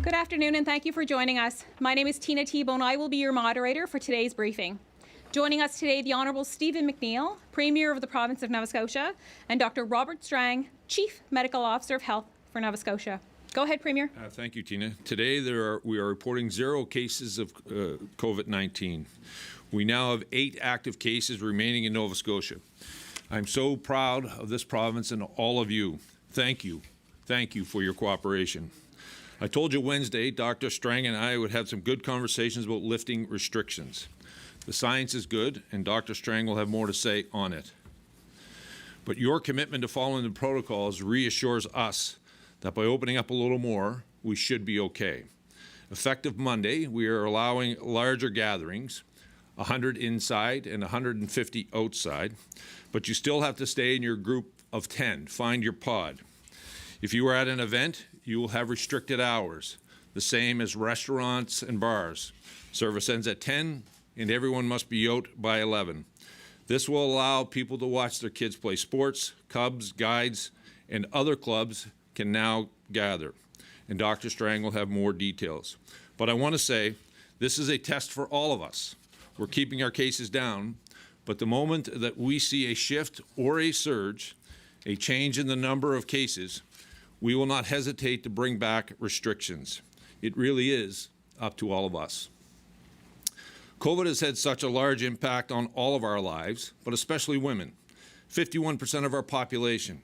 Good afternoon and thank you for joining us. My name is Tina T-Bone. I will be your moderator for today's briefing. Joining us today, the Honourable Stephen McNeil, Premier of the Province of Nova Scotia, and Dr. Robert Strang, Chief Medical Officer of Health for Nova Scotia. Go ahead, Premier. Thank you, Tina. Today we are reporting 0 cases of COVID-19. We now have 8 active cases remaining in Nova Scotia. I'm so proud of this province and all of you. Thank you. Thank you for your cooperation. I told you Wednesday, Dr. Strang and I would have some good conversations about lifting restrictions. The science is good, and Dr. Strang will have more to say on it. But your commitment to following the protocols reassures us that by opening up a little more, we should be okay. Effective Monday, we are allowing larger gatherings, 100 inside and 150 outside, but you still have to stay in your group of 10. Find your pod. If you are at an event, you will have restricted hours, the same as restaurants and bars. Service ends at 10, and everyone must be out by 11. This will allow people to watch their kids play sports. Cubs, guides, and other clubs can now gather. And Dr. Strang will have more details. But I want to say, this is a test for all of us. We're keeping our cases down, but the moment that we see a shift or a surge, a change in the number of cases, we will not hesitate to bring back restrictions. It really is up to all of us. COVID has had such a large impact on all of our lives, but especially women. 51% of our population.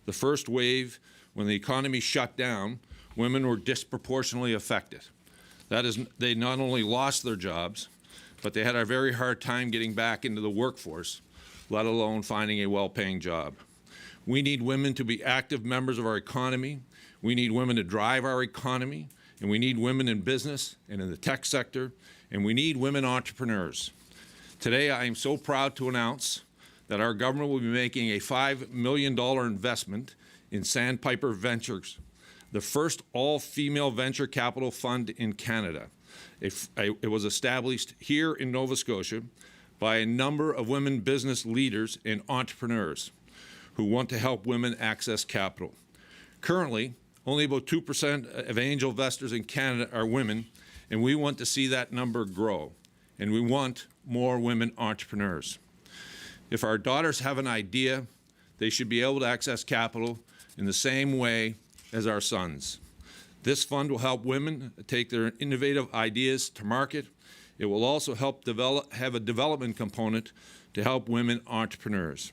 The first wave, when the economy shut down, women were disproportionately affected. That is, they not only lost their jobs, but they had a very hard time getting back into the workforce, let alone finding a well-paying job. We need women to be active members of our economy. We need women to drive our economy, and we need women in business and in the tech sector, and we need women entrepreneurs. Today, I am so proud to announce that our government will be making a $5 million investment in Sandpiper Ventures, the first all-female venture capital fund in Canada. It was established here in Nova Scotia by a number of women business leaders and entrepreneurs who want to help women access capital. Currently, only about 2% of angel investors in Canada are women, and we want to see that number grow, and we want more women entrepreneurs. If our daughters have an idea, they should be able to access capital in the same way as our sons. This fund will help women take their innovative ideas to market. It will also help have a development component to help women entrepreneurs.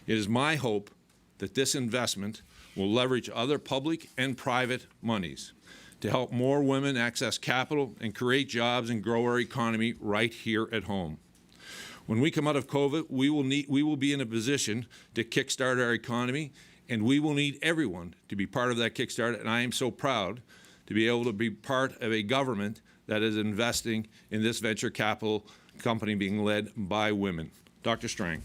It is my hope that this investment will leverage other public and private monies to help more women access capital and create jobs and grow our economy right here at home. When we come out of COVID, we will be in a position to kickstart our economy, and we will need everyone to be part of that kickstart, and I am so proud to be able to be part of a government that is investing in this venture capital company being led by women. Dr. Strang.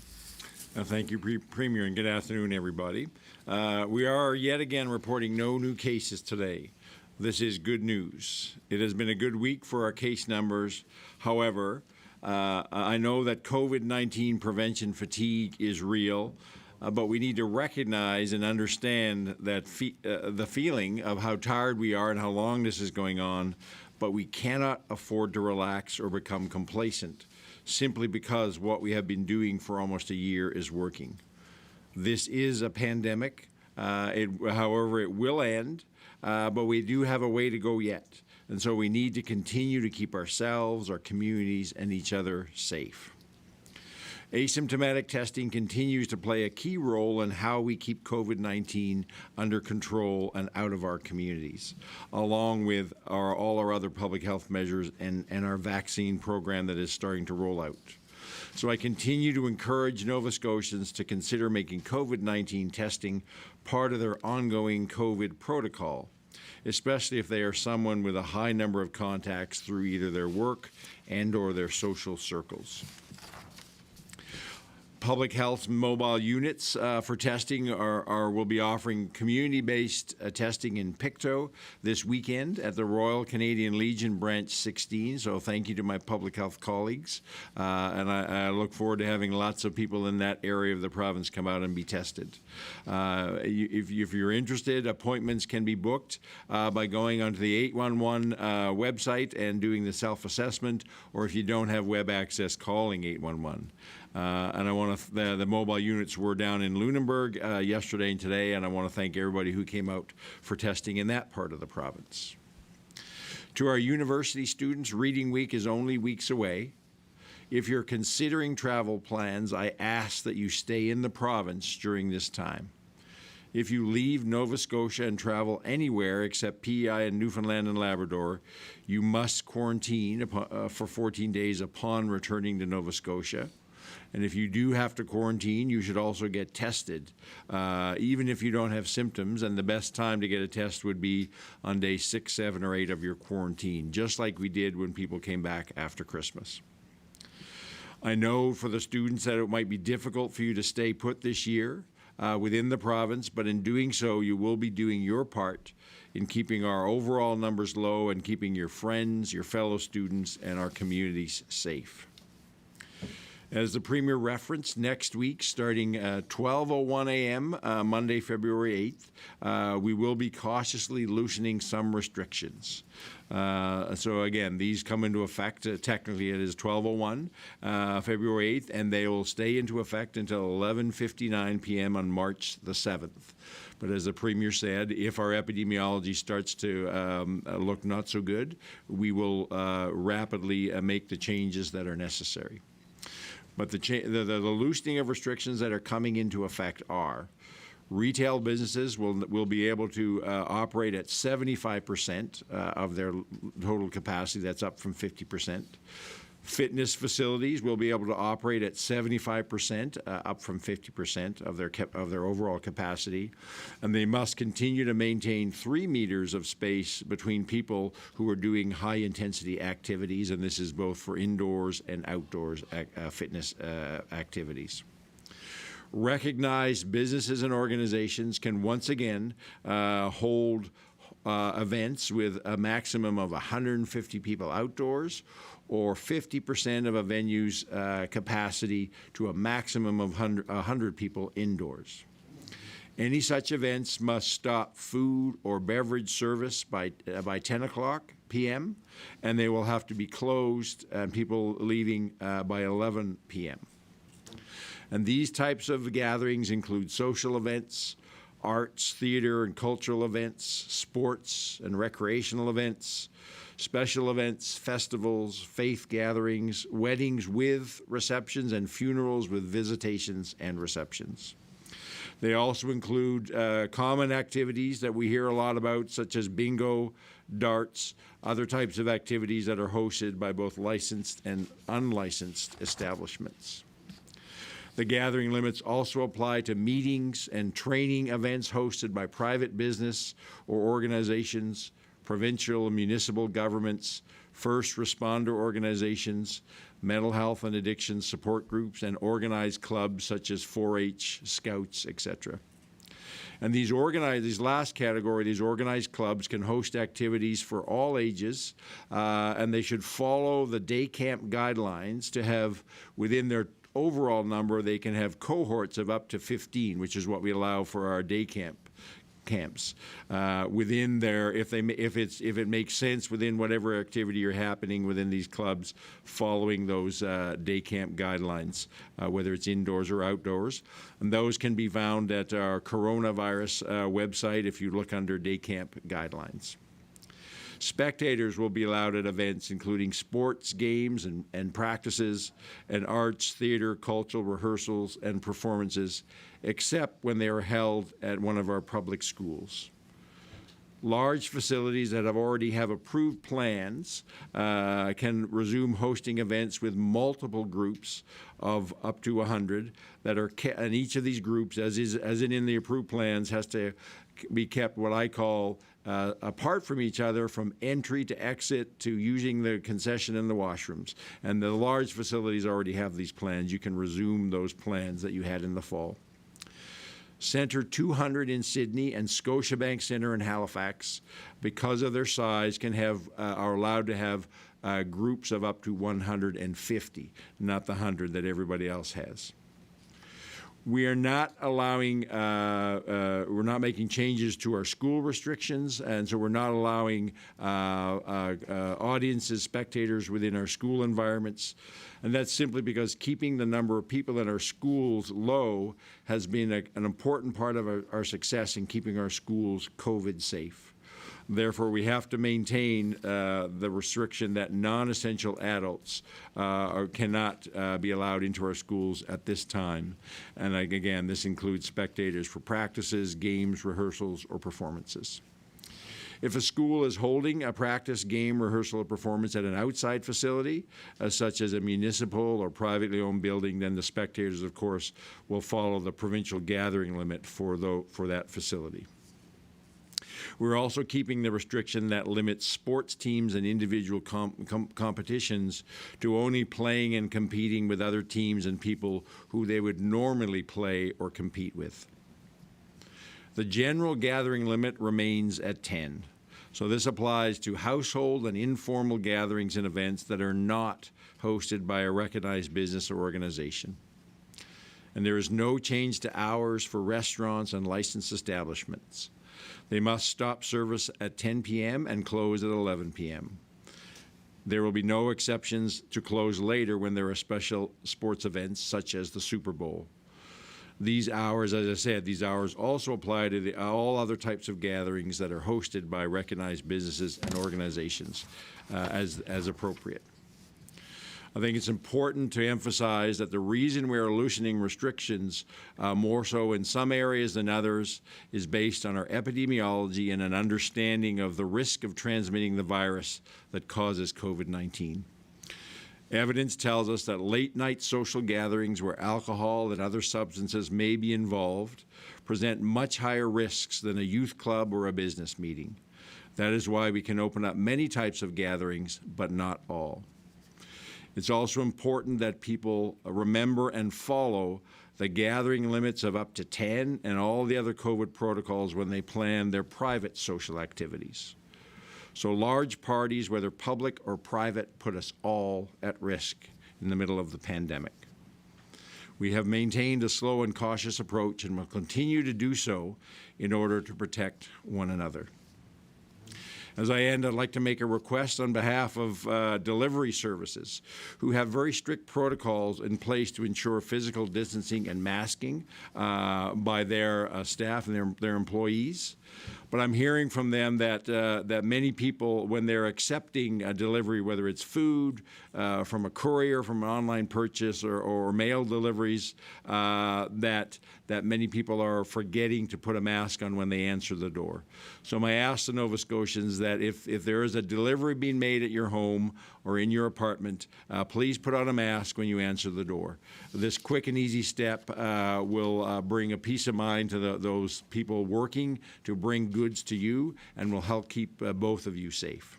Thank you, Premier, and good afternoon, everybody. We are yet again reporting no new cases today. This is good news. It has been a good week for our case numbers. However, I know that COVID-19 prevention fatigue is real, but we need to recognize and understand that the feeling of how tired we are and how long this is going on, but we cannot afford to relax or become complacent simply because what we have been doing for almost a year is working. This is a pandemic. However, it will end, but we do have a way to go yet. And so we need to continue to keep ourselves, our communities, and each other safe. Asymptomatic testing continues to play a key role in how we keep COVID-19 under control and out of our communities, along with all our other public health measures and our vaccine program that is starting to roll out. So I continue to encourage Nova Scotians to consider making COVID-19 testing part of their ongoing COVID protocol, especially if they are someone with a high number of contacts through either their work and/or their social circles. Public health mobile units for testing will be offering community-based testing in Pictou this weekend at the Royal Canadian Legion Branch 16. So thank you to my public health colleagues. And I look forward to having lots of people in that area of the province come out and be tested. If you're interested, appointments can be booked by going onto the 811 website and doing the self-assessment, or if you don't have web access, calling 811. And I want to, the mobile units were down in Lunenburg yesterday and today, and I want to thank everybody who came out for testing in that part of the province. To our university students, Reading Week is only weeks away. If you're considering travel plans, I ask that you stay in the province during this time. If you leave Nova Scotia and travel anywhere except PEI and Newfoundland and Labrador, you must quarantine for 14 days upon returning to Nova Scotia. And if you do have to quarantine, you should also get tested, even if you don't have symptoms. And the best time to get a test would be on day 6, 7, or 8 of your quarantine, just like we did when people came back after Christmas. I know for the students that it might be difficult for you to stay put this year within the province, but in doing so, you will be doing your part in keeping our overall numbers low and keeping your friends, your fellow students, and our communities safe. As the Premier referenced, next week, starting at 12:01 a.m., Monday, February 8th, we will be cautiously loosening some restrictions. So again, these come into effect, technically it is 12:01, February 8th, and they will stay into effect until 11:59 p.m. on March the 7th. But as the Premier said, if our epidemiology starts to look not so good, we will rapidly make the changes that are necessary. But the loosening of restrictions that are coming into effect are retail businesses will be able to operate at 75% of their total capacity. That's up from 50%. Fitness facilities will be able to operate at 75%, up from 50% of their overall capacity, and they must continue to maintain 3 meters of space between people who are doing high-intensity activities, and this is both for indoors and outdoors fitness activities. Recognized businesses and organizations can once again hold events with a maximum of 150 people outdoors, or 50% of a venue's capacity to a maximum of 100 people indoors. Any such events must stop food or beverage service by 10 o'clock p.m., and they will have to be closed and people leaving by 11 p.m. And these types of gatherings include social events, arts, theater, and cultural events, sports and recreational events, special events, festivals, faith gatherings, weddings with receptions, and funerals with visitations and receptions. They also include common activities that we hear a lot about, such as bingo, darts, other types of activities that are hosted by both licensed and unlicensed establishments. The gathering limits also apply to meetings and training events hosted by private business or organizations, provincial and municipal governments, first responder organizations, mental health and addiction support groups, and organized clubs such as 4-H, Scouts, etc. And these last category, these organized clubs can host activities for all ages, and they should follow the day camp guidelines to have within their overall number, they can have cohorts of up to 15, which is what we allow for our day camps within their, if it makes sense within whatever activity are happening within these clubs, following those day camp guidelines, whether it's indoors or outdoors. And those can be found at our coronavirus website if you look under day camp guidelines. Spectators will be allowed at events including sports, games, and practices, and arts, theater, cultural rehearsals, and performances, except when they are held at one of our public schools. Large facilities that already have approved plans can resume hosting events with multiple groups of up to 100 that are and each of these groups, as in the approved plans, has to be kept what I call apart from each other from entry to exit to using the concession and the washrooms. And the large facilities already have these plans. You can resume those plans that you had in the fall. Centre 200 in Sydney and Scotiabank Centre in Halifax, because of their size, are allowed to have groups of up to 150, not the 100 that everybody else has. We are not allowing, we're not making changes to our school restrictions, and so we're not allowing audiences, spectators within our school environments. And that's simply because keeping the number of people in our schools low has been an important part of our success in keeping our schools COVID safe. Therefore, we have to maintain the restriction that non-essential adults cannot be allowed into our schools at this time. And again, this includes spectators for practices, games, rehearsals, or performances. If a school is holding a practice, game, rehearsal, or performance at an outside facility, such as a municipal or privately owned building, then the spectators, of course, will follow the provincial gathering limit for that facility. We're also keeping the restriction that limits sports teams and individual competitions to only playing and competing with other teams and people who they would normally play or compete with. The general gathering limit remains at 10. So this applies to household and informal gatherings and events that are not hosted by a recognized business or organization. And there is no change to hours for restaurants and licensed establishments. They must stop service at 10 p.m. and close at 11 p.m. There will be no exceptions to close later when there are special sports events such as the Super Bowl. These hours, as I said, these hours also apply to all other types of gatherings that are hosted by recognized businesses and organizations as appropriate. I think it's important to emphasize that the reason we are loosening restrictions more so in some areas than others is based on our epidemiology and an understanding of the risk of transmitting the virus that causes COVID-19. Evidence tells us that late-night social gatherings where alcohol and other substances may be involved present much higher risks than a youth club or a business meeting. That is why we can open up many types of gatherings, but not all. It's also important that people remember and follow the gathering limits of up to 10 and all the other COVID protocols when they plan their private social activities. So large parties, whether public or private, put us all at risk in the middle of the pandemic. We have maintained a slow and cautious approach and will continue to do so in order to protect one another. As I end, I'd like to make a request on behalf of delivery services who have very strict protocols in place to ensure physical distancing and masking by their staff and their employees. But I'm hearing from them that many people, when they're accepting a delivery, whether it's food from a courier, from an online purchase, or mail deliveries, that many people are forgetting to put a mask on when they answer the door. So my ask to Nova Scotians that if there is a delivery being made at your home or in your apartment, please put on a mask when you answer the door. This quick and easy step will bring a peace of mind to those people working to bring goods to you and will help keep both of you safe.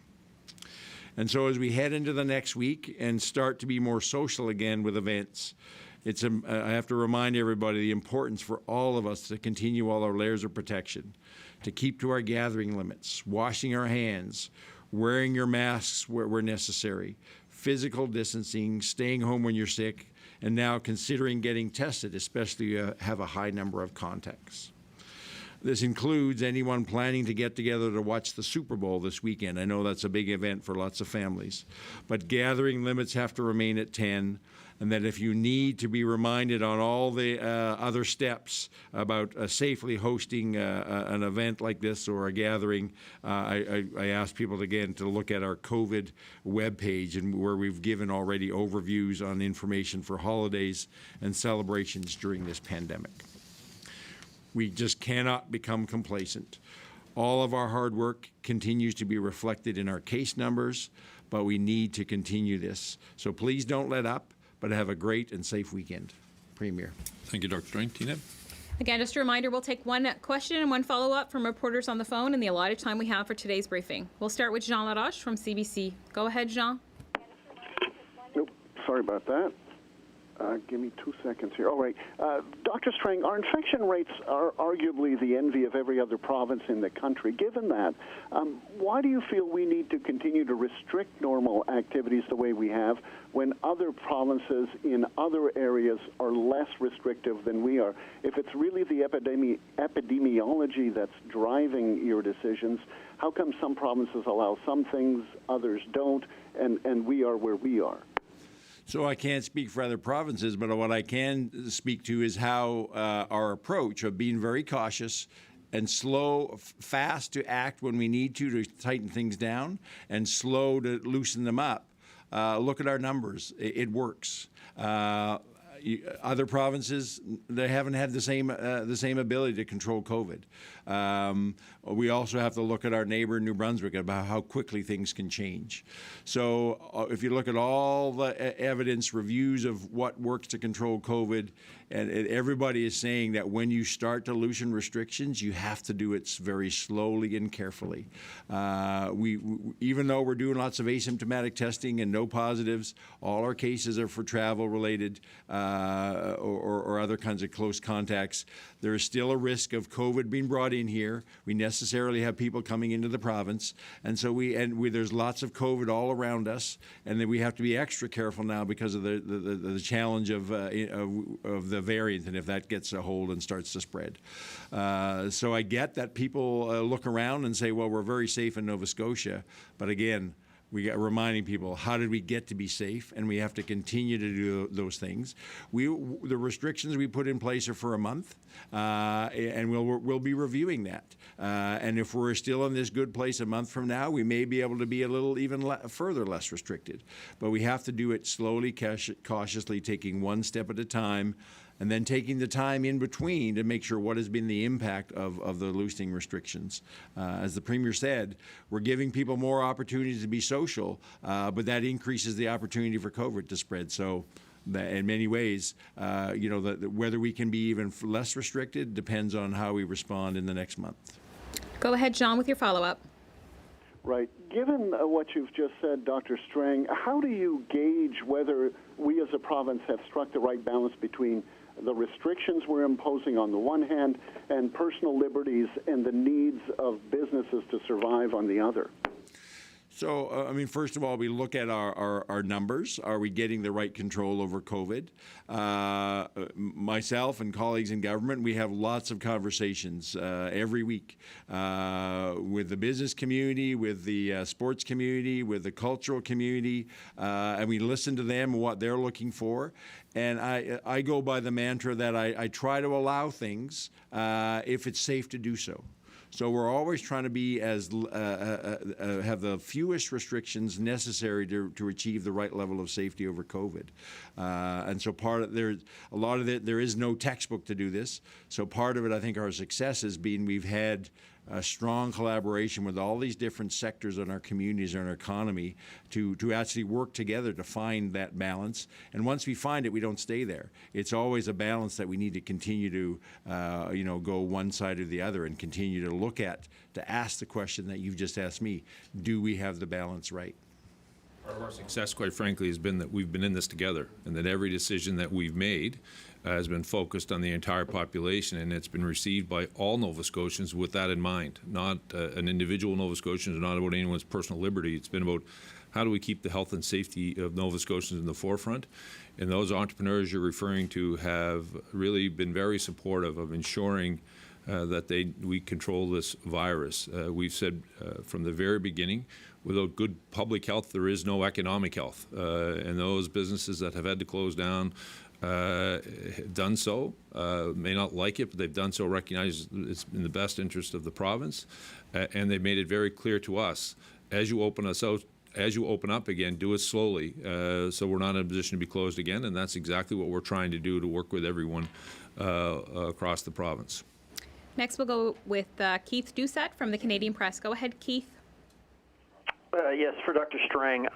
And so as we head into the next week and start to be more social again with events, I have to remind everybody the importance for all of us to continue all our layers of protection, to keep to our gathering limits, washing our hands, wearing your masks where necessary, physical distancing, staying home when you're sick, and now considering getting tested, especially if you have a high number of contacts. This includes anyone planning to get together to watch the Super Bowl this weekend. I know that's a big event for lots of families. But gathering limits have to remain at 10, and that if you need to be reminded on all the other steps about safely hosting an event like this or a gathering, I ask people again to look at our COVID webpage, and where we've given already overviews on information for holidays and celebrations during this pandemic. We just cannot become complacent. All of our hard work continues to be reflected in our case numbers, but we need to continue this. So please don't let up, but have a great and safe weekend. Premier. Thank you, Dr. Strang. Tina? Again, just a reminder, we'll take one question and one follow-up from reporters on the phone in the allotted time we have for today's briefing. We'll start with Jean Laroche from CBC. Go ahead, Jean. Nope, sorry about that. Give me 2 seconds here. All right. Dr. Strang, our infection rates are arguably the envy of every other province in the country. Given that, why do you feel we need to continue to restrict normal activities the way we have when other provinces in other areas are less restrictive than we are? If it's really the epidemiology that's driving your decisions, how come some provinces allow some things, others don't, and we are where we are? So I can't speak for other provinces, but what I can speak to is how our approach of being very cautious and fast to act when we need to tighten things down, and slow to loosen them up. Look at our numbers; it works. Other provinces, they haven't had the same ability to control COVID. We also have to look at our neighbor New Brunswick about how quickly things can change. So if you look at all the evidence reviews of what works to control COVID, and everybody is saying that when you start to loosen restrictions, you have to do it very slowly and carefully. We even though we're doing lots of asymptomatic testing and no positives, all our cases are for travel related or other kinds of close contacts. There is still a risk of COVID being brought in here. We necessarily have people coming into the province, and so there's lots of COVID all around us, and then we have to be extra careful now because of the challenge of the variant, and if that gets a hold and starts to spread. So I get that people look around and say, well, we're very safe in Nova Scotia, but again, we got reminding people, how did we get to be safe? And we have to continue to do those things. The restrictions we put in place are for a month, and we'll be reviewing that. And if we're still in this good place a month from now, we may be able to be a little even further less restricted. But we have to do it slowly, cautiously, taking one step at a time, and then taking the time in between to make sure what has been the impact of the loosening restrictions. As the Premier said, we're giving people more opportunities to be social, but that increases the opportunity for COVID to spread. So in many ways, whether we can be even less restricted depends on how we respond in the next month. Go ahead, John, with your follow-up. Right. Given what you've just said, Dr. Strang, how do you gauge whether we as a province have struck the right balance between the restrictions we're imposing on the one hand and personal liberties and the needs of businesses to survive on the other? So, first of all, we look at our numbers. Are we getting the right control over COVID? Myself and colleagues in government, we have lots of conversations every week with the business community, with the sports community, with the cultural community, and we listen to them and what they're looking for. And I go by the mantra that I try to allow things if it's safe to do so. So we're always trying to be have the fewest restrictions necessary to achieve the right level of safety over COVID. And so there is no textbook to do this. So part of it, I think, our success has been we've had a strong collaboration with all these different sectors in our communities and our economy to actually work together to find that balance. And once we find it, we don't stay there. It's always a balance that we need to continue to, go one side or the other and continue to look at, to ask the question that you've just asked me, do we have the balance right? Part of our success, quite frankly, has been that we've been in this together, and that every decision that we've made has been focused on the entire population, and it's been received by all Nova Scotians with that in mind. Not an individual Nova Scotian, not about anyone's personal liberty. It's been about how do we keep the health and safety of Nova Scotians in the forefront. And those entrepreneurs you're referring to have really been very supportive of ensuring that we control this virus. We've said from the very beginning, without good public health, there is no economic health. And those businesses that have had to close down done so, may not like it, but they've done so, recognize it's in the best interest of the province. And they've made it very clear to us, as you open us out, as you open up again, do it slowly, so we're not in a position to be closed again. And that's exactly what we're trying to do to work with everyone across the province. Next, we'll go with Keith Doucette from the Canadian Press. Go ahead, Keith. Yes, for Dr. Strang.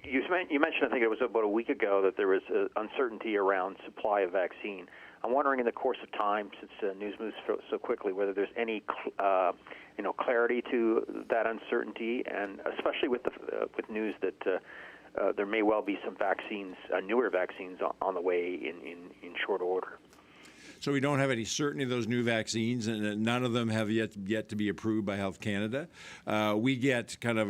You mentioned, I think it was about a week ago, that there was uncertainty around supply of vaccine. I'm wondering, in the course of time, since news moves so quickly, whether there's any clarity to that uncertainty, and especially with news that there may well be some vaccines, newer vaccines, on the way in short order. So we don't have any certainty of those new vaccines, and none of them have yet to be approved by Health Canada. We get kind of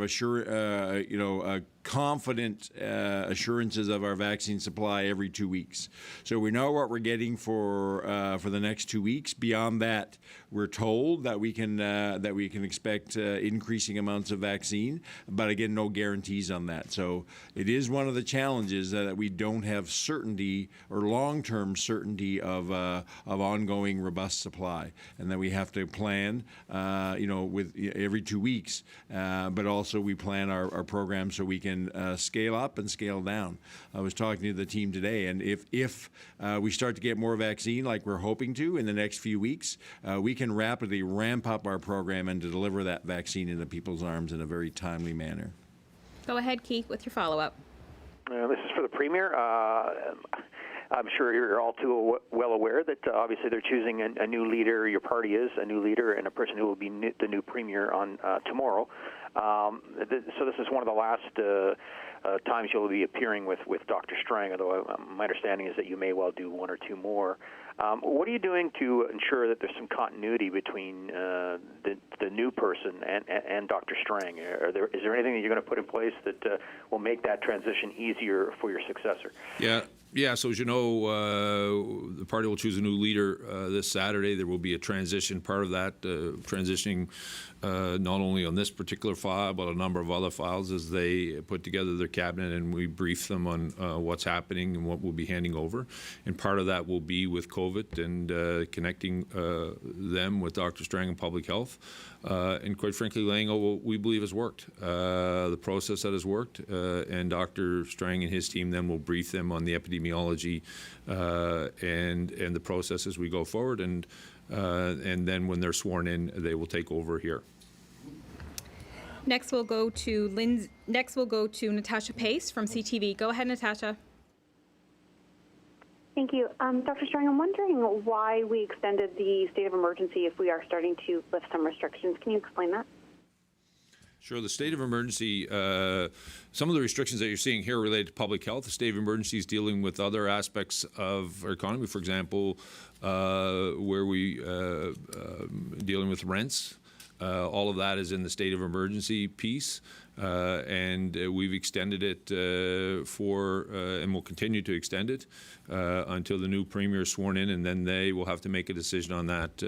confident assurances of our vaccine supply every 2 weeks. So we know what we're getting for the next 2 weeks. Beyond that, we're told that we can expect increasing amounts of vaccine, but again, no guarantees on that. So it is one of the challenges that we don't have certainty or long-term certainty of ongoing robust supply, and that we have to plan, with every 2 weeks. But also we plan our program so we can scale up and scale down. I was talking to the team today, and if we start to get more vaccine like we're hoping to in the next few weeks, we can rapidly ramp up our program and to deliver that vaccine into people's arms in a very timely manner. Go ahead, Keith, with your follow-up. This is for the Premier. I'm sure you're all too well aware that obviously they're choosing a new leader. Your party is a new leader and a person who will be the new Premier on tomorrow. So this is one of the last times you'll be appearing with Dr. Strang, although my understanding is that you may well do one or two more. What are you doing to ensure that there's some continuity between the new person and Dr. Strang? Is there anything that you're going to put in place that will make that transition easier for your successor? Yeah. So as you know, the party will choose a new leader this Saturday. There will be a transition. Part of that transitioning not only on this particular file, but a number of other files as they put together their cabinet and we brief them on what's happening and what we'll be handing over. And part of that will be with COVID and connecting them with Dr. Strang and public health. And quite frankly, laying out what we believe has worked, the process that has worked, and Dr. Strang and his team then will brief them on the epidemiology and the process as we go forward, and then when they're sworn in, they will take over here. Next, we'll go to Natasha Pace from CTV. Go ahead, Natasha. Thank you. Dr. Strang, I'm wondering why we extended the state of emergency if we are starting to lift some restrictions. Can you explain that? Sure. The state of emergency, some of the restrictions that you're seeing here related to public health. The state of emergency is dealing with other aspects of our economy. For example, where we dealing with rents. All of that is in the state of emergency piece, and we've extended it and we'll continue to extend it until the new Premier is sworn in, and then they will have to make a decision on that,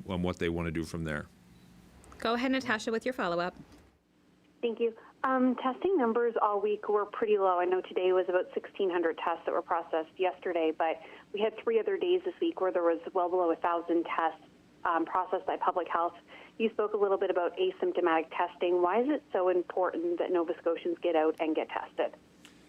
on what they want to do from there. Go ahead, Natasha, with your follow-up. Thank you. Testing numbers all week were pretty low. I know today was about 1,600 tests that were processed yesterday, but we had 3 other days this week where there was well below 1,000 tests processed by public health. You spoke a little bit about asymptomatic testing. Why is it so important that Nova Scotians get out and get tested?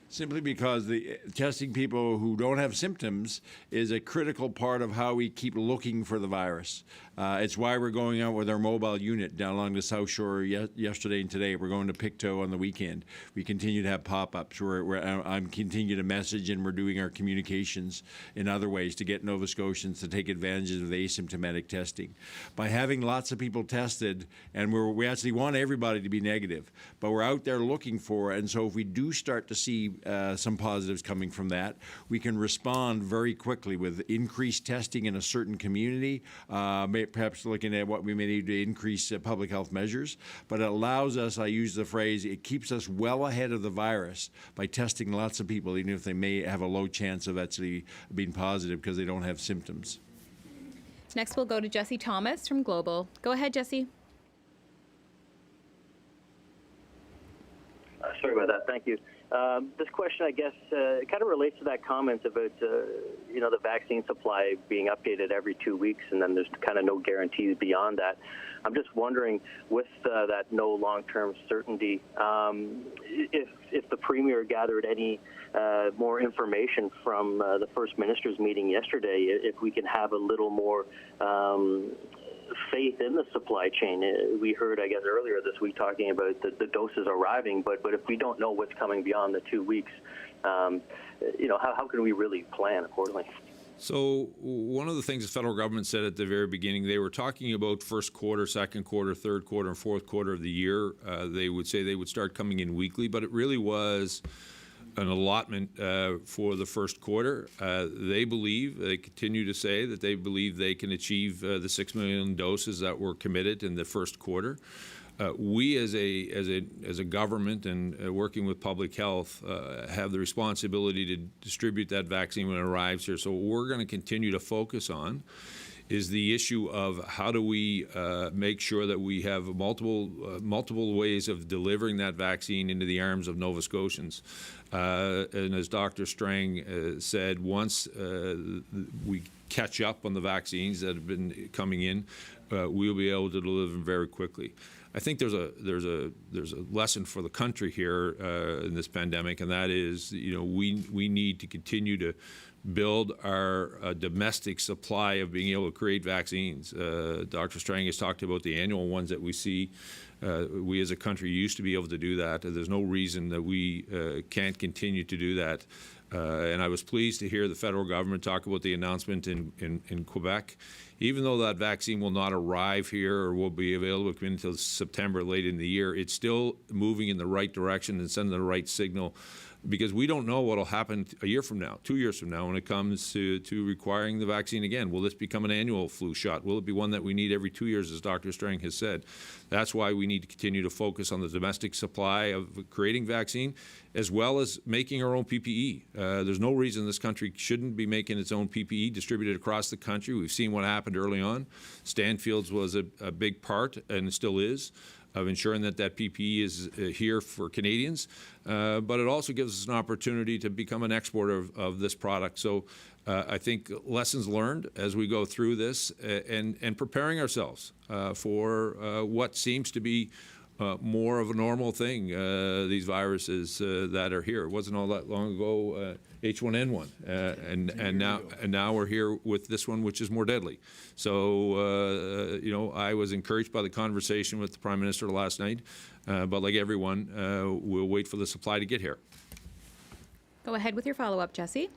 Simply because the testing people who don't have symptoms is a critical part of how we keep looking for the virus. It's why we're going out with our mobile unit down along the South Shore yesterday and today. We're going to Pictou on the weekend. We continue to have pop-ups. I'm continuing to message, and we're doing our communications in other ways to get Nova Scotians to take advantage of the asymptomatic testing. By having lots of people tested, and we actually want everybody to be negative, but we're out there looking for it, and so if we do start to see some positives coming from that, we can respond very quickly with increased testing in a certain community, perhaps looking at what we may need to increase public health measures. But it allows us, I use the phrase, it keeps us well ahead of the virus by testing lots of people, even if they may have a low chance of actually being positive because they don't have symptoms. Next, we'll go to Jesse Thomas from Global. Go ahead, Jesse. Sorry about that. Thank you. This question, I guess, kind of relates to that comment about, the vaccine supply being updated every 2 weeks, and then there's kind of no guarantees beyond that. I'm just wondering, with that no long-term certainty, if the Premier gathered any more information from the First Minister's meeting yesterday, if we can have a little more faith in the supply chain. We heard, I guess, earlier this week talking about the doses arriving, but if we don't know what's coming beyond the 2 weeks, how can we really plan accordingly? So one of the things the federal government said at the very beginning, they were talking about first quarter, second quarter, third quarter, and fourth quarter of the year. They would say they would start coming in weekly, but it really was an allotment for the first quarter. They continue to say that they believe they can achieve the 6 million doses that were committed in the first quarter. We as a government and working with public health have the responsibility to distribute that vaccine when it arrives here. So what we're going to continue to focus on is the issue of how do we make sure that we have multiple ways of delivering that vaccine into the arms of Nova Scotians. And as Dr. Strang said, once we catch up on the vaccines that have been coming in, we'll be able to deliver them very quickly. I think there's a lesson for the country here in this pandemic, and that is, we need to continue to build our domestic supply of being able to create vaccines. Dr. Strang has talked about the annual ones that we see. We as a country used to be able to do that. There's no reason that we can't continue to do that. And I was pleased to hear the federal government talk about the announcement in Quebec. Even though that vaccine will not arrive here or will be available until September, late in the year, it's still moving in the right direction and sending the right signal, because we don't know what will happen a year from now, 2 years from now, when it comes to requiring the vaccine again. Will this become an annual flu shot? Will it be one that we need every 2 years, as Dr. Strang has said? That's why we need to continue to focus on the domestic supply of creating vaccine, as well as making our own PPE. There's no reason this country shouldn't be making its own PPE distributed across the country. We've seen what happened early on. Stanfield's was a big part, and it still is, of ensuring that PPE is here for Canadians, but it also gives us an opportunity to become an exporter of this product. So I think lessons learned as we go through this, and preparing ourselves for what seems to be more of a normal thing, these viruses that are here. It wasn't all that long ago, H1N1, and now we're here with this one, which is more deadly. So I was encouraged by the conversation with the Prime Minister last night, but like everyone, we'll wait for the supply to get here. Go ahead with your follow-up, Jesse.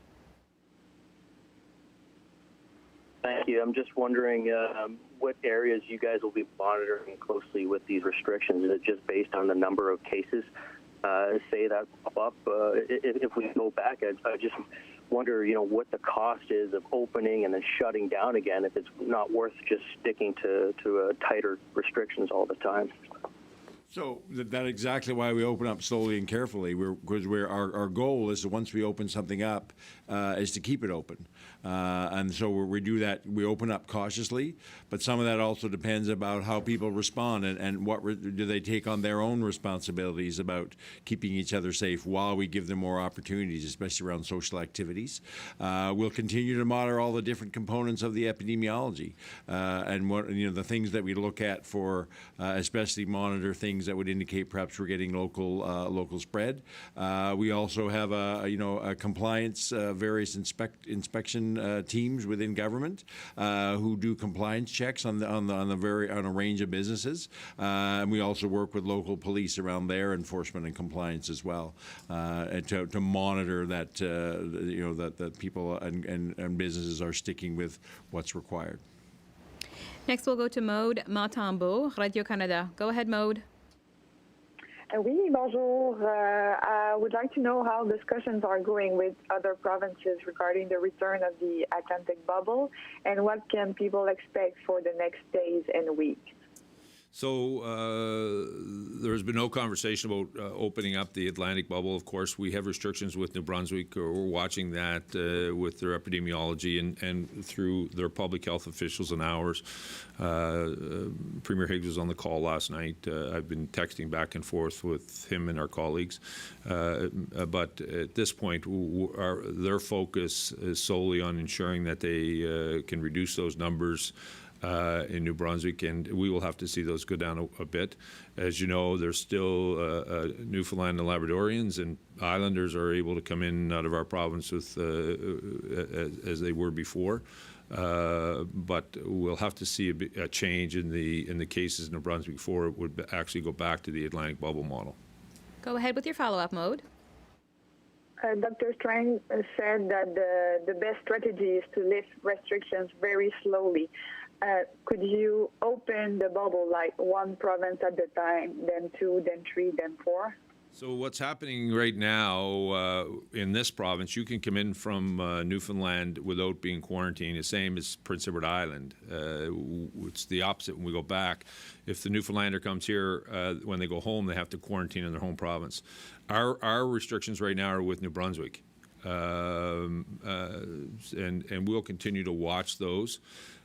Thank you. I'm just wondering what areas you guys will be monitoring closely with these restrictions. Is it just based on the number of cases, say that pop up? If we go back, I just wonder, what the cost is of opening and then shutting down again, if it's not worth just sticking to tighter restrictions all the time. So that's exactly why we open up slowly and carefully. Because our goal is, once we open something up, is to keep it open. And so we do that. We open up cautiously, but some of that also depends about how people respond and what do they take on their own responsibilities about keeping each other safe while we give them more opportunities, especially around social activities. We'll continue to monitor all the different components of the epidemiology and what the things that we look at for, especially monitor things that would indicate perhaps we're getting local spread. We also have a compliance various inspection teams within government who do compliance checks on a range of businesses, and we also work with local police around their enforcement and compliance as well, to monitor that that people and businesses are sticking with what's required. Next, we'll go to Maude Matambo, Radio-Canada. Go ahead, Maude. Oui, bonjour. I would like to know how discussions are going with other provinces regarding the return of the Atlantic bubble, and what can people expect for the next days and weeks. So there's been no conversation about opening up the Atlantic bubble. Of course, we have restrictions with New Brunswick. We're watching that with their epidemiology and through their public health officials and ours. Premier Higgs was on the call last night. I've been texting back and forth with him and our colleagues. But at this point, their focus is solely on ensuring that they can reduce those numbers in New Brunswick, and we will have to see those go down a bit. As you know, there's still Newfoundland and Labradorians and Islanders are able to come in and out of our province with as they were before. But we'll have to see a change in the cases in New Brunswick before it would actually go back to the Atlantic bubble model. Go ahead with your follow-up, Maude. Dr. Strang said that the best strategy is to lift restrictions very slowly. Could you open the bubble like one province at a time, then 2, then 3, then 4? So what's happening right now in this province, you can come in from Newfoundland without being quarantined, the same as Prince Edward Island. It's the opposite when we go back. If the Newfoundlander comes here, when they go home, they have to quarantine in their home province. Our restrictions right now are with New Brunswick, and we'll continue to watch those.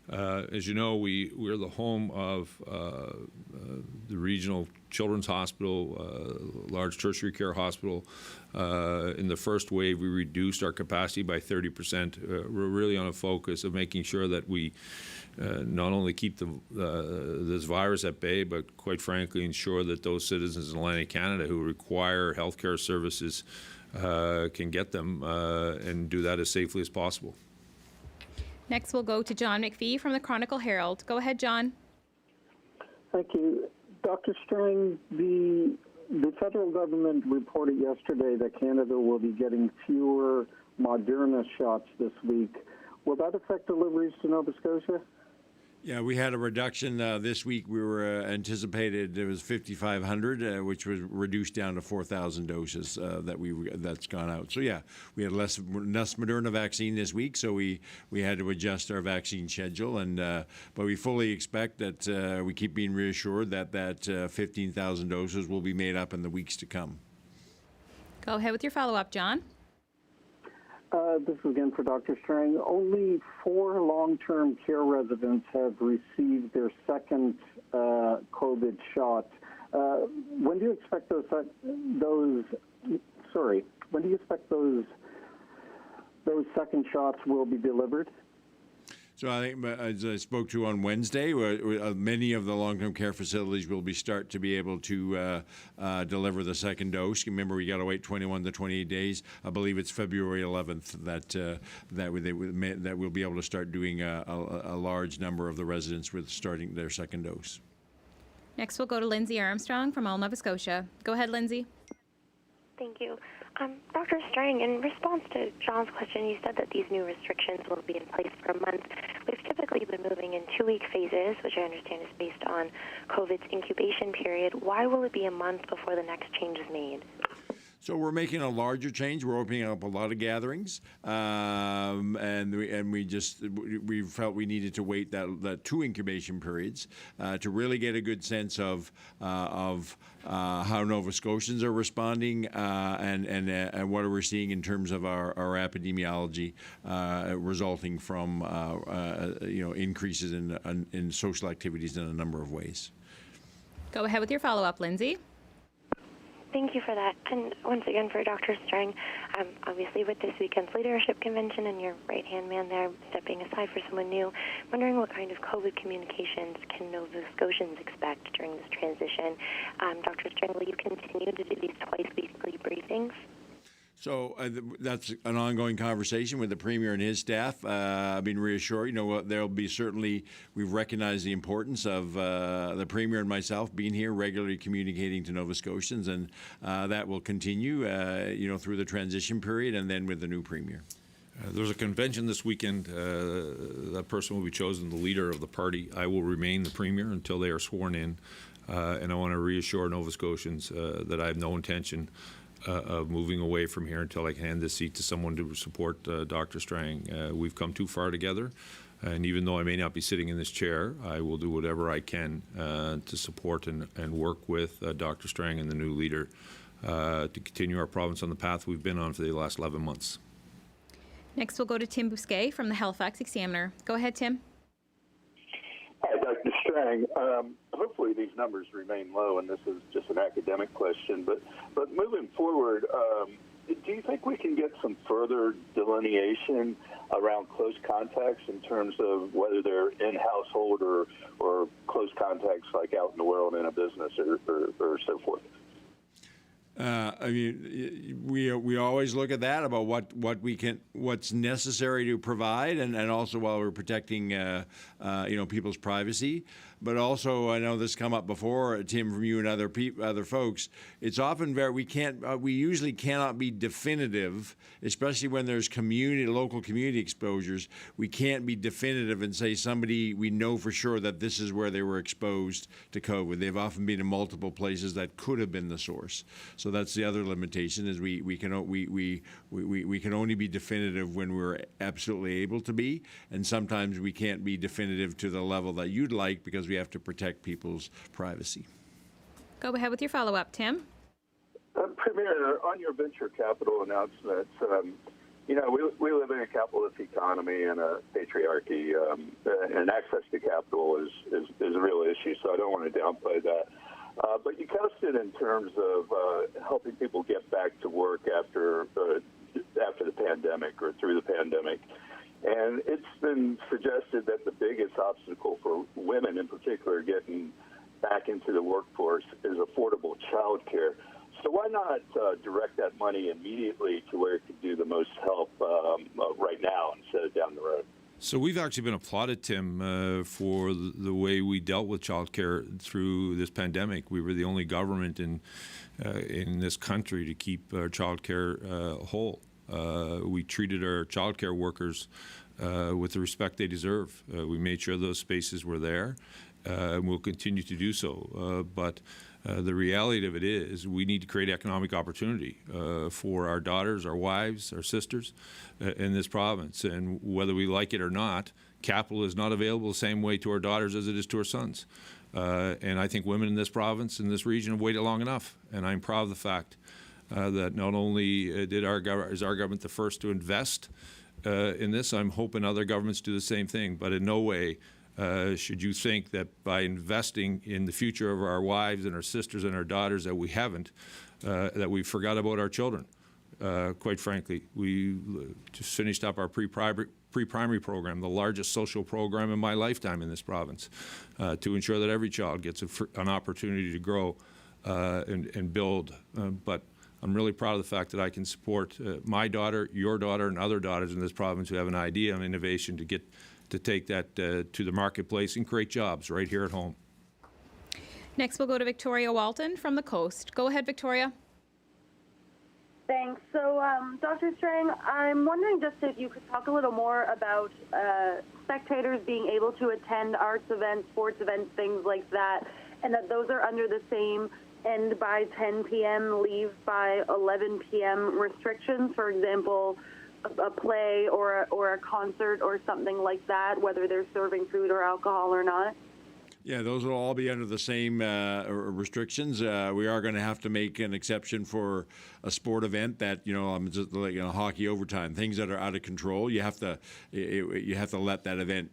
As you know, we're the home of the regional children's hospital, large tertiary care hospital. In the first wave, we reduced our capacity by 30%. We're really on a focus of making sure that we not only keep this virus at bay, but quite frankly, ensure that those citizens in Atlantic Canada who require healthcare services can get them and do that as safely as possible. Next, we'll go to John McPhee from the Chronicle Herald. Go ahead, John. Thank you. Dr. Strang, the federal government reported yesterday that Canada will be getting fewer Moderna shots this week. Will that affect deliveries to Nova Scotia? Yeah, we had a reduction this week. We were anticipated it was 5,500, which was reduced down to 4,000 doses that's gone out. So yeah, we had less Moderna vaccine this week, so we had to adjust our vaccine schedule. And but we fully expect that we keep being reassured that 15,000 doses will be made up in the weeks to come. Go ahead with your follow-up, John. This is again for Dr. Strang. Only 4 long-term care residents have received their second COVID shot. When do you expect those second shots will be delivered? So I think, as I spoke to on Wednesday, many of the long-term care facilities will start to be able to deliver the second dose. Remember, we got to wait 21 to 28 days. I believe it's February 11th that we'll be able to start doing a large number of the residents with starting their second dose. Next, we'll go to Lindsay Armstrong from All Nova Scotia. Go ahead, Lindsay. Thank you. Dr. Strang, in response to John's question, you said that these new restrictions will be in place for a month. We've typically been moving in 2-week phases, which I understand is based on COVID's incubation period. Why will it be a month before the next change is made? So we're making a larger change. We're opening up a lot of gatherings, and we felt we needed to wait that 2 incubation periods to really get a good sense of how Nova Scotians are responding and what are we seeing in terms of our epidemiology resulting from increases in social activities in a number of ways. Go ahead with your follow-up, Lindsay. Thank you for that. And once again, for Dr. Strang, obviously with this weekend's leadership convention and your right-hand man there stepping aside for someone new, wondering what kind of COVID communications can Nova Scotians expect during this transition? Dr. Strang, will you continue to do these twice-weekly briefings? So that's an ongoing conversation with the Premier and his staff. I've been reassured. There'll be certainly, we've recognized the importance of the Premier and myself being here, regularly communicating to Nova Scotians, and that will continue, through the transition period and then with the new Premier. There's a convention this weekend. That person will be chosen the leader of the party. I will remain the Premier until they are sworn in, and I want to reassure Nova Scotians that I have no intention of moving away from here until I can hand this seat to someone to support Dr. Strang. We've come too far together, and even though I may not be sitting in this chair, I will do whatever I can to support and work with Dr. Strang and the new leader to continue our province on the path we've been on for the last 11 months. Next, we'll go to Tim Bousquet from the Halifax Examiner. Go ahead, Tim. Hi, Dr. Strang. Hopefully these numbers remain low, and this is just an academic question. But moving forward, do you think we can get some further delineation around close contacts in terms of whether they're in household or close contacts like out in the world in a business or so forth? I mean, we always look at that about what's necessary to provide, and also while we're protecting people's privacy. But also, I know this come up before, Tim, from you and other folks. It's often we usually cannot be definitive, especially when there's local community exposures. We can't be definitive and say we know for sure that this is where they were exposed to COVID. They've often been in multiple places that could have been the source. So that's the other limitation, is we can only be definitive when we're absolutely able to be, and sometimes we can't be definitive to the level that you'd like because we have to protect people's privacy. Go ahead with your follow-up, Tim. Premier, on your venture capital announcements, we live in a capitalist economy and a patriarchy, and access to capital is a real issue, so I don't want to downplay that. But you cast it in terms of helping people get back to work after the pandemic or through the pandemic. And it's been suggested that the biggest obstacle for women in particular getting back into the workforce is affordable child care. So why not direct that money immediately to where it could do the most help right now instead of down the road? So we've actually been applauded, Tim, for the way we dealt with childcare through this pandemic. We were the only government in this country to keep our childcare whole. We treated our childcare workers with the respect they deserve. We made sure those spaces were there, and we'll continue to do so. But the reality of it is we need to create economic opportunity for our daughters, our wives, our sisters in this province. And whether we like it or not, capital is not available the same way to our daughters as it is to our sons. And I think women in this province, in this region, have waited long enough. And I'm proud of the fact that not only is our government the first to invest in this, I'm hoping other governments do the same thing. But in no way should you think that by investing in the future of our wives and our sisters and our daughters that we haven't, that we forgot about our children. Quite frankly, we just finished up our pre-primary program, the largest social program in my lifetime in this province, to ensure that every child gets an opportunity to grow and build. But I'm really proud of the fact that I can support my daughter, your daughter, and other daughters in this province who have an idea and innovation to take that to the marketplace and create jobs right here at home. Next, we'll go to Victoria Walton from the Coast. Go ahead, Victoria. Thanks. So, Dr. Strang, I'm wondering just if you could talk a little more about spectators being able to attend arts events, sports events, things like that, and that those are under the same end by 10 p.m., leave by 11 p.m. restrictions. For example, a play or a concert or something like that, whether they're serving food or alcohol or not? Yeah, those will all be under the same restrictions. We are going to have to make an exception for a sport event that just like hockey overtime, things that are out of control. You have to let that event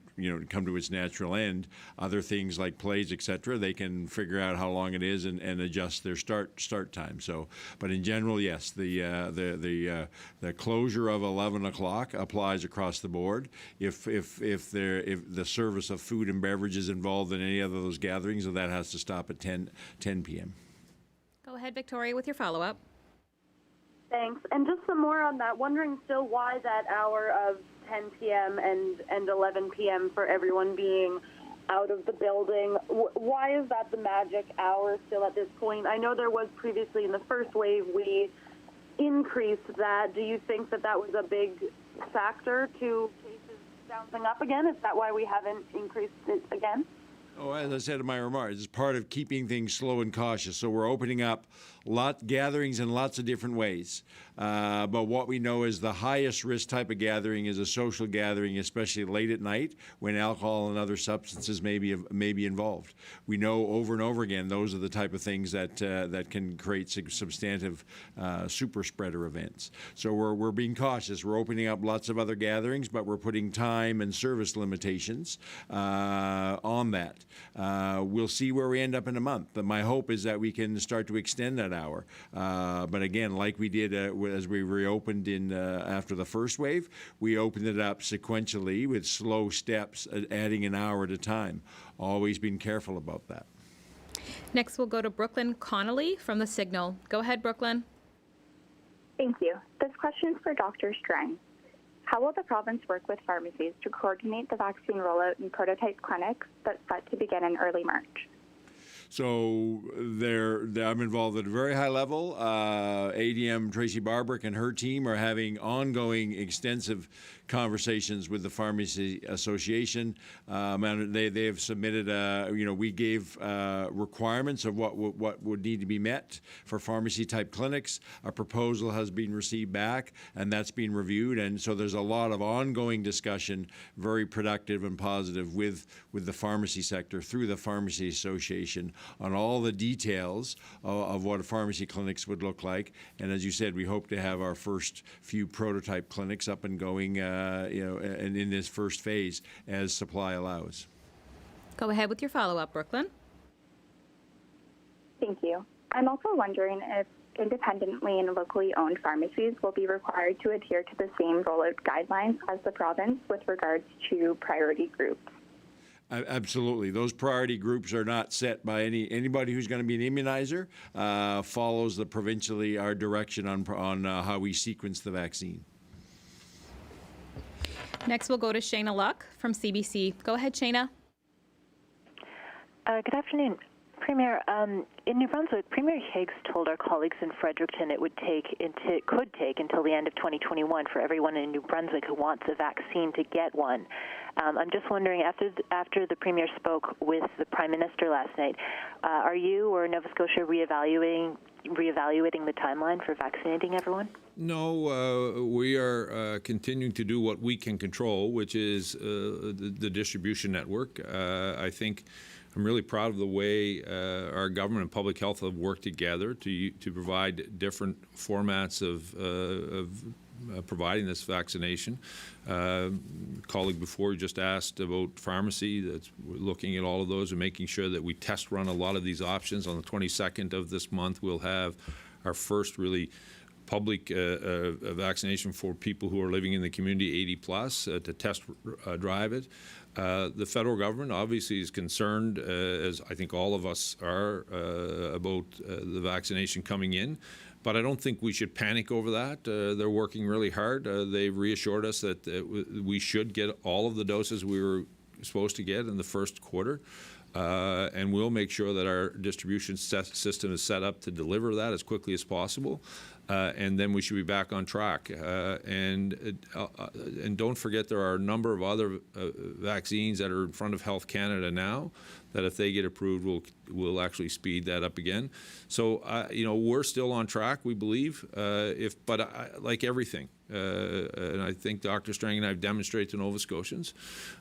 come to its natural end. Other things like plays, etc., they can figure out how long it is and adjust their start time. So, but in general, yes, the closure of 11 o'clock applies across the board. If the service of food and beverage is involved in any of those gatherings, that has to stop at 10 p.m. Go ahead, Victoria, with your follow-up. Thanks. And just some more on that, wondering still why that hour of 10 p.m. and 11 p.m. for everyone being out of the building. Why is that the magic hour still at this point? I know there was previously in the first wave we increased that. Do you think that was a big factor to cases bouncing up again? Is that why we haven't increased it again? Oh, as I said in my remarks, it's part of keeping things slow and cautious. So we're opening up gatherings in lots of different ways. But what we know is the highest risk type of gathering is a social gathering, especially late at night when alcohol and other substances may be involved. We know over and over again those are the type of things that can create substantive super spreader events. So we're being cautious. We're opening up lots of other gatherings, but we're putting time and service limitations on that. We'll see where we end up in a month. But my hope is that we can start to extend that hour. But again, like we did as we reopened after the first wave, we opened it up sequentially with slow steps, adding an hour at a time. Always being careful about that. Next, we'll go to Brooklyn Connolly from The Signal. Go ahead, Brooklyn. Thank you. This question is for Dr. Strang. How will the province work with pharmacies to coordinate the vaccine rollout in prototype clinics that's set to begin in early March? So I'm involved at a very high level. ADM Tracy Barbrick and her team are having ongoing extensive conversations with the Pharmacy Association. And they have submitted, we gave requirements of what would need to be met for pharmacy-type clinics. A proposal has been received back, and that's been reviewed. And so there's a lot of ongoing discussion, very productive and positive with the pharmacy sector through the Pharmacy Association on all the details of what pharmacy clinics would look like. And as you said, we hope to have our first few prototype clinics up and going, and in this first phase as supply allows. Go ahead with your follow-up, Brooklyn. Thank you. I'm also wondering if independently and locally owned pharmacies will be required to adhere to the same rollout guidelines as the province with regards to priority groups. Absolutely. Those priority groups are not set by anybody who's going to be an immunizer, follows the provincially our direction on how we sequence the vaccine. Next, we'll go to Shayna Luck from CBC. Go ahead, Shayna. Good afternoon. Premier, in New Brunswick, Premier Higgs told our colleagues in Fredericton it could take until the end of 2021 for everyone in New Brunswick who wants a vaccine to get one. I'm just wondering, after the Premier spoke with the Prime Minister last night, are you or Nova Scotia reevaluating the timeline for vaccinating everyone? No, we are continuing to do what we can control, which is the distribution network. I think I'm really proud of the way our government and public health have worked together to provide different formats of providing this vaccination. Colleague before just asked about pharmacy. That's looking at all of those and making sure that we test run a lot of these options. On the 22nd of this month, we'll have our first really public vaccination for people who are living in the community 80 plus to test drive it. The federal government obviously is concerned, as I think all of us are, about the vaccination coming in. But I don't think we should panic over that. They're working really hard. They've reassured us that we should get all of the doses we were supposed to get in the first quarter. And we'll make sure that our distribution system is set up to deliver that as quickly as possible. And then we should be back on track. And don't forget, there are a number of other vaccines that are in front of Health Canada now that if they get approved, will actually speed that up again. So, we're still on track, we believe, like everything. And I think Dr. Strang and I have demonstrated to Nova Scotians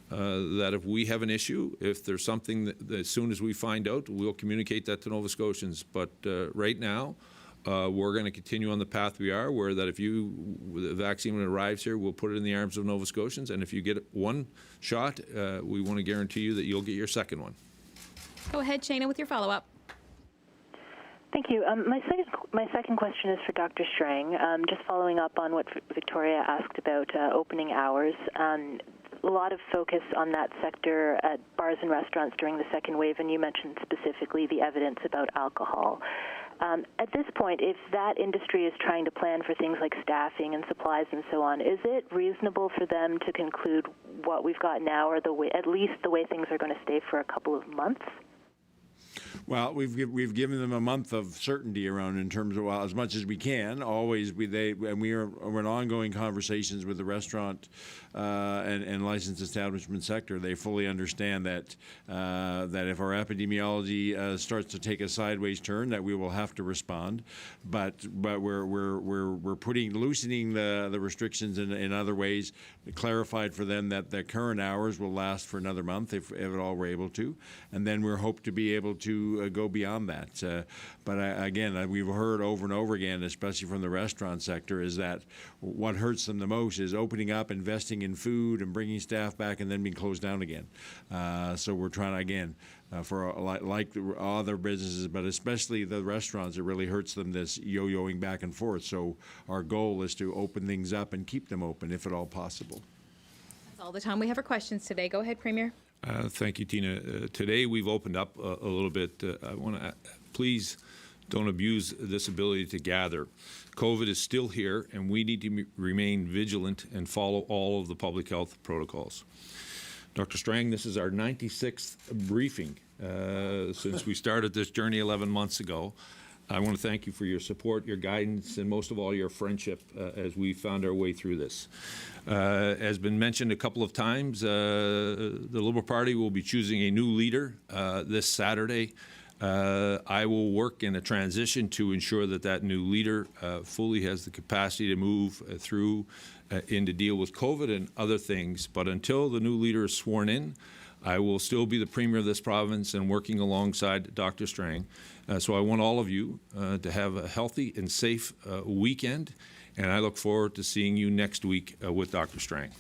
that if we have an issue, if there's something that as soon as we find out, we'll communicate that to Nova Scotians. But right now, we're going to continue on the path we are, where that if the vaccine, when it arrives here, we'll put it in the arms of Nova Scotians. And if you get one shot, we want to guarantee you that you'll get your second one. Go ahead, Shayna, with your follow-up. Thank you. My second question is for Dr. Strang. Just following up on what Victoria asked about opening hours. A lot of focus on that sector at bars and restaurants during the second wave, and you mentioned specifically the evidence about alcohol. At this point, if that industry is trying to plan for things like staffing and supplies and so on, is it reasonable for them to conclude what we've got now, or at least the way things are going to stay for a couple of months? Well, we've given them a month of certainty around in terms of, well, as much as we can. Always we're in ongoing conversations with the restaurant and licensed establishment sector. They fully understand that if our epidemiology starts to take a sideways turn, that we will have to respond. But we're loosening the restrictions in other ways. Clarified for them that the current hours will last for another month if at all we're able to, and then we hope to be able to go beyond that. But we've heard over and over again, especially from the restaurant sector, is that what hurts them the most is opening up, investing in food, and bringing staff back, and then being closed down again. So we're trying for like other businesses, but especially the restaurants, it really hurts them, this yo-yoing back and forth. So our goal is to open things up and keep them open if at all possible. That's all the time we have for questions today. Go ahead, Premier. Thank you, Tina. Today we've opened up a little bit. I want to please don't abuse this ability to gather. COVID is still here, and we need to remain vigilant and follow all of the public health protocols. Dr. Strang, this is our 96th briefing since we started this journey 11 months ago. I want to thank you for your support, your guidance, and most of all, your friendship as we found our way through this. As been mentioned a couple of times, the Liberal Party will be choosing a new leader this Saturday. I will work in a transition to ensure that that new leader fully has the capacity to move through and to deal with COVID and other things. But until the new leader is sworn in, I will still be the Premier of this province and working alongside Dr. Strang. So I want all of you to have a healthy and safe weekend, and I look forward to seeing you next week with Dr. Strang.